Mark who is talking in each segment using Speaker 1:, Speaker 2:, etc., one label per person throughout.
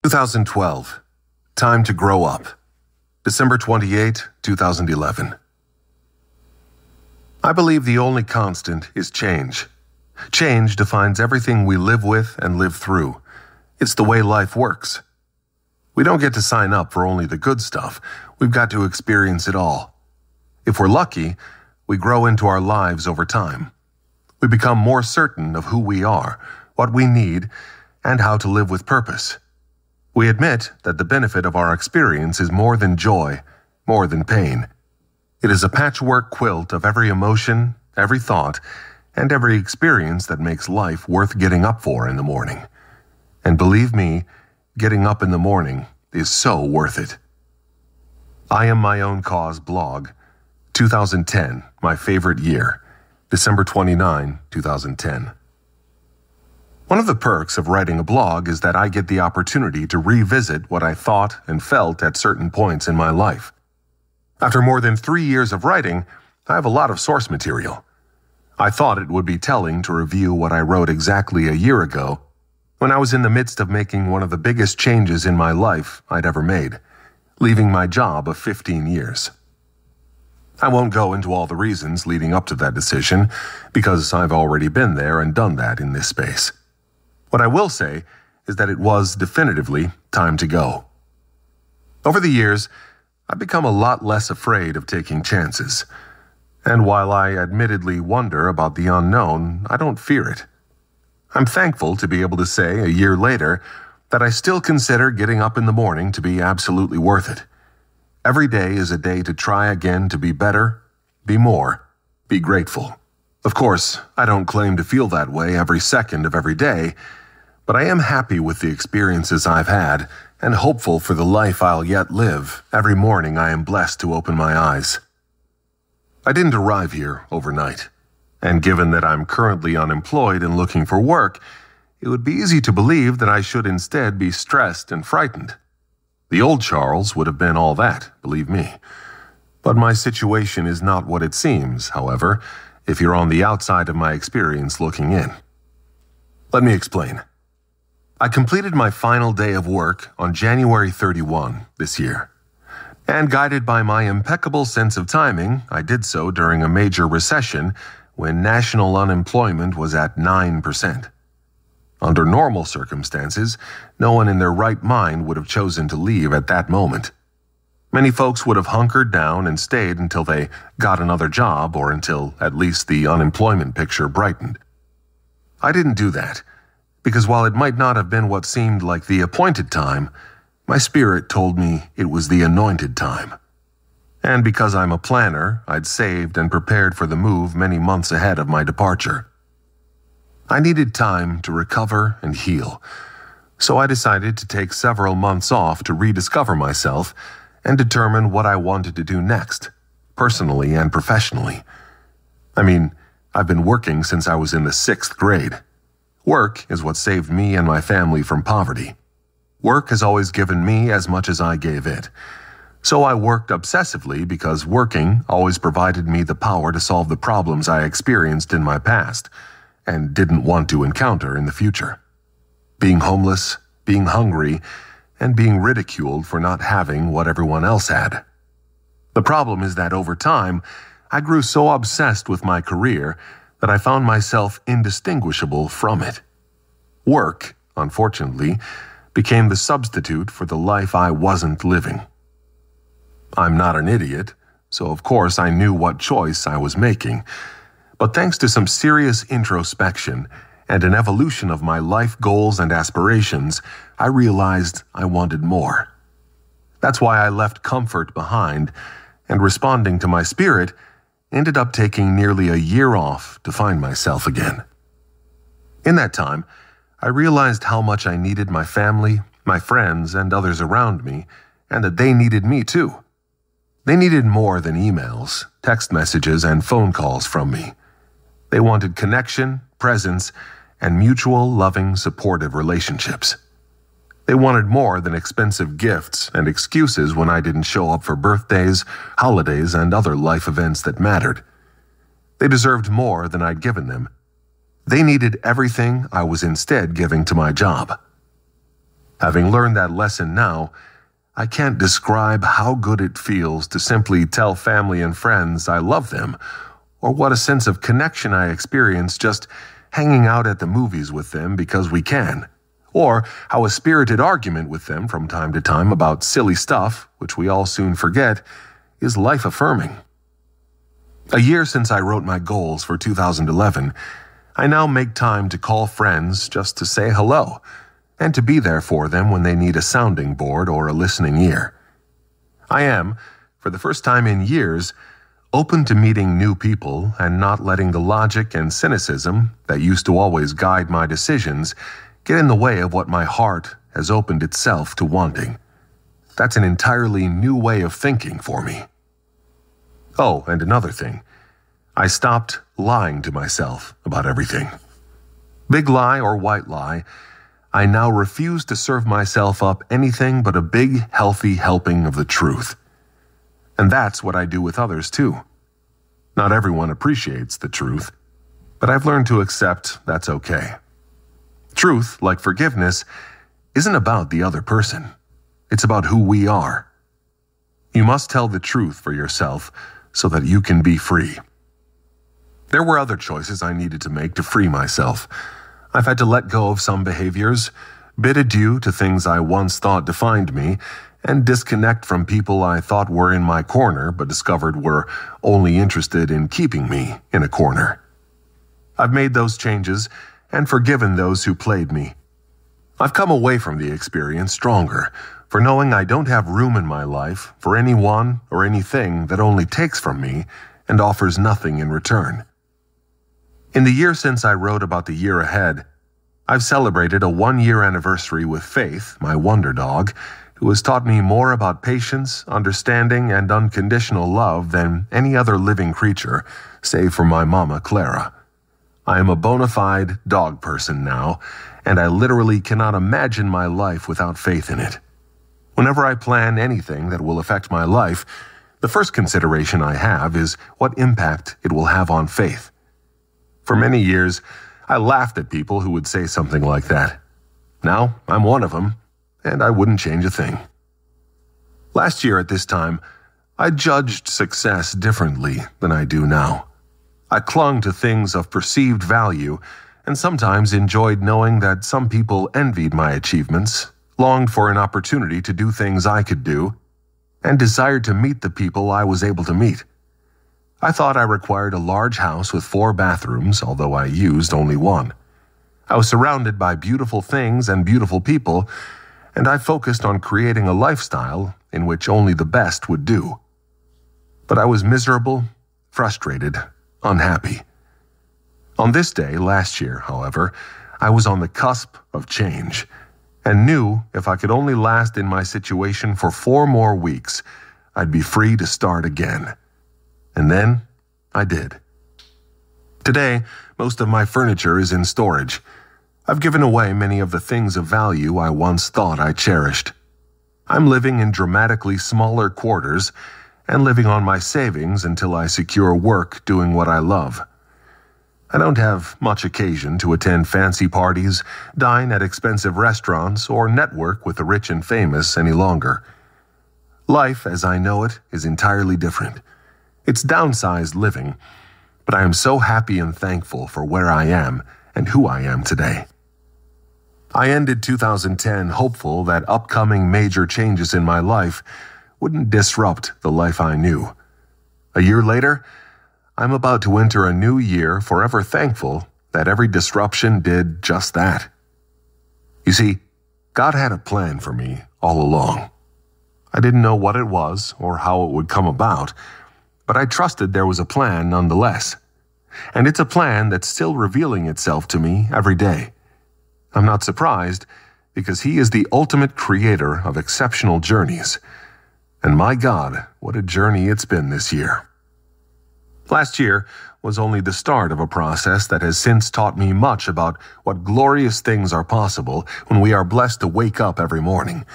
Speaker 1: 2012. Time to grow up. December 28, 2011. I believe the only constant is change. Change defines everything we live with and live through. It's the way life works. We don't get to sign up for only the good stuff. We've got to experience it all. If we're lucky, we grow into our lives over time. We become more certain of who we are, what we need, and how to live with purpose. We admit that the benefit of our experience is more than joy, more than pain. It is a patchwork quilt of every emotion, every thought, and every experience that makes life worth getting up for in the morning. And believe me, getting up in the morning is so worth it. I Am My Own Cause blog, 2010, my favorite year, December 29, 2010. One of the perks of writing a blog is that I get the opportunity to revisit what I thought and felt at certain points in my life. After more than 3 years of writing, I have a lot of source material. I thought it would be telling to review what I wrote exactly a year ago, when I was in the midst of making one of the biggest changes in my life I'd ever made, leaving my job of 15 years. I won't go into all the reasons leading up to that decision, because I've already been there and done that in this space. What I will say is that it was definitively time to go. Over the years, I've become a lot less afraid of taking chances. And while I admittedly wonder about the unknown, I don't fear it. I'm thankful to be able to say a year later that I still consider getting up in the morning to be absolutely worth it. Every day is a day to try again to be better, be more, be grateful. Of course, I don't claim to feel that way every second of every day, but I am happy with the experiences I've had and hopeful for the life I'll yet live every morning I am blessed to open my eyes. I didn't arrive here overnight, and given that I'm currently unemployed and looking for work, it would be easy to believe that I should instead be stressed and frightened. The old Charles would have been all that, believe me. But my situation is not what it seems, however, if you're on the outside of my experience looking in. Let me explain. I completed my final day of work on January 31 this year. And guided by my impeccable sense of timing, I did so during a major recession when national unemployment was at 9%. Under normal circumstances, no one in their right mind would have chosen to leave at that moment. Many folks would have hunkered down and stayed until they got another job or until at least the unemployment picture brightened. I didn't do that, because while it might not have been what seemed like the appointed time, my spirit told me it was the anointed time. And because I'm a planner, I'd saved and prepared for the move many months ahead of my departure. I needed time to recover and heal, so I decided to take several months off to rediscover myself and determine what I wanted to do next, personally and professionally. I mean, I've been working since I was in the 6th grade. Work is what saved me and my family from poverty. Work has always given me as much as I gave it. So I worked obsessively because working always provided me the power to solve the problems I experienced in my past and didn't want to encounter in the future. Being homeless, being hungry, and being ridiculed for not having what everyone else had. The problem is that over time, I grew so obsessed with my career that I found myself indistinguishable from it. Work, unfortunately, became the substitute for the life I wasn't living. I'm not an idiot, so of course I knew what choice I was making. But thanks to some serious introspection and an evolution of my life goals and aspirations, I realized I wanted more. That's why I left comfort behind, and responding to my spirit, ended up taking nearly a year off to find myself again. In that time, I realized how much I needed my family, my friends, and others around me, and that they needed me too. They needed more than emails, text messages, and phone calls from me. They wanted connection, presence, and mutual, loving, supportive relationships. They wanted more than expensive gifts and excuses when I didn't show up for birthdays, holidays, and other life events that mattered. They deserved more than I'd given them. They needed everything I was instead giving to my job. Having learned that lesson now, I can't describe how good it feels to simply tell family and friends I love them, or what a sense of connection I experience just hanging out at the movies with them because we can, or how a spirited argument with them from time to time about silly stuff, which we all soon forget, is life-affirming. A year since I wrote my goals for 2011, I now make time to call friends just to say hello, and to be there for them when they need a sounding board or a listening ear. I am, for the first time in years, open to meeting new people and not letting the logic and cynicism that used to always guide my decisions get in the way of what my heart has opened itself to wanting. That's an entirely new way of thinking for me. Oh, and another thing. I stopped lying to myself about everything. Big lie or white lie, I now refuse to serve myself up anything but a big, healthy helping of the truth. And that's what I do with others, too. Not everyone appreciates the truth, but I've learned to accept that's okay. Truth, like forgiveness, isn't about the other person. It's about who we are. You must tell the truth for yourself so that you can be free. There were other choices I needed to make to free myself. I've had to let go of some behaviors, bid adieu to things I once thought defined me, and disconnect from people I thought were in my corner but discovered were only interested in keeping me in a corner. I've made those changes and forgiven those who played me. I've come away from the experience stronger, for knowing I don't have room in my life for anyone or anything that only takes from me and offers nothing in return. In the year since I wrote about the year ahead, I've celebrated a 1-year anniversary with Faith, my wonder dog, who has taught me more about patience, understanding, and unconditional love than any other living creature, save for my mama, Clara. I am a bona fide dog person now, and I literally cannot imagine my life without Faith in it. Whenever I plan anything that will affect my life, the first consideration I have is what impact it will have on Faith. For many years, I laughed at people who would say something like that. Now, I'm one of them, and I wouldn't change a thing. Last year at this time, I judged success differently than I do now. I clung to things of perceived value, and sometimes enjoyed knowing that some people envied my achievements, longed for an opportunity to do things I could do, and desired to meet the people I was able to meet. I thought I required a large house with 4 bathrooms, although I used only 1. I was surrounded by beautiful things and beautiful people, and I focused on creating a lifestyle in which only the best would do. But I was miserable, frustrated, unhappy. On this day last year, however, I was on the cusp of change, and knew if I could only last in my situation for 4 more weeks, I'd be free to start again. And then, I did. Today, most of my furniture is in storage. I've given away many of the things of value I once thought I cherished. I'm living in dramatically smaller quarters and living on my savings until I secure work doing what I love. I don't have much occasion to attend fancy parties, dine at expensive restaurants, or network with the rich and famous any longer. Life, as I know it, is entirely different. It's downsized living, but I am so happy and thankful for where I am and who I am today. I ended 2010 hopeful that upcoming major changes in my life wouldn't disrupt the life I knew. A year later, I'm about to enter a new year forever thankful that every disruption did just that. You see, God had a plan for me all along. I didn't know what it was or how it would come about, but I trusted there was a plan nonetheless. And it's a plan that's still revealing itself to me every day. I'm not surprised, because He is the ultimate creator of exceptional journeys. And my God, what a journey it's been this year. Last year was only the start of a process that has since taught me much about what glorious things are possible when we are blessed to wake up every morning.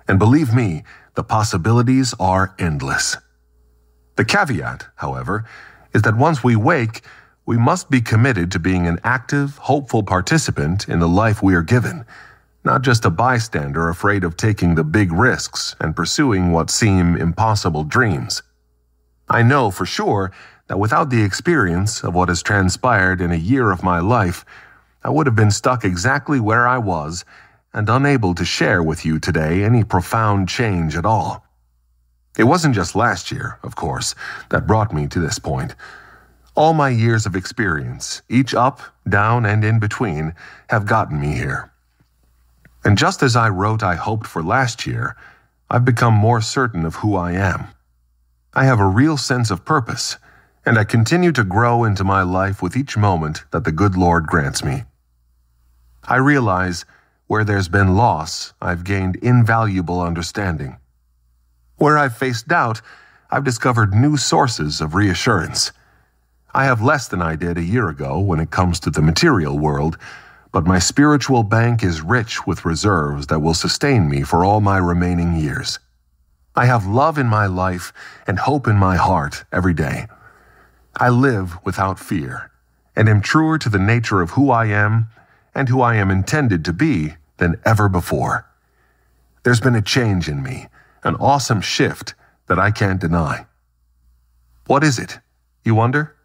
Speaker 1: And believe me, the possibilities are endless. The caveat, however, is that once we wake, we must be committed to being an active, hopeful participant in the life we are given, not just a bystander afraid of taking the big risks and pursuing what seem impossible dreams. I know for sure that without the experience of what has transpired in a year of my life, I would have been stuck exactly where I was and unable to share with you today any profound change at all. It wasn't just last year, of course, that brought me to this point. All my years of experience, each up, down, and in between, have gotten me here. And just as I wrote I hoped for last year, I've become more certain of who I am. I have a real sense of purpose, and I continue to grow into my life with each moment that the good Lord grants me. I realize where there's been loss, I've gained invaluable understanding. Where I've faced doubt, I've discovered new sources of reassurance. I have less than I did a year ago when it comes to the material world, but my spiritual bank is rich with reserves that will sustain me for all my remaining years. I have love in my life and hope in my heart every day. I live without fear, and am truer to the nature of who I am and who I am intended to be than ever before. There's been a change in me, an awesome shift that I can't deny. What is it, you wonder?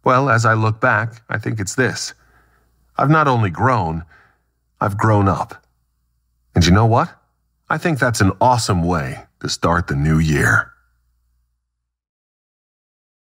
Speaker 1: Well, as I look back, I think it's this. I've not only grown, I've grown up. And you know what? I think that's an awesome way to start the new year.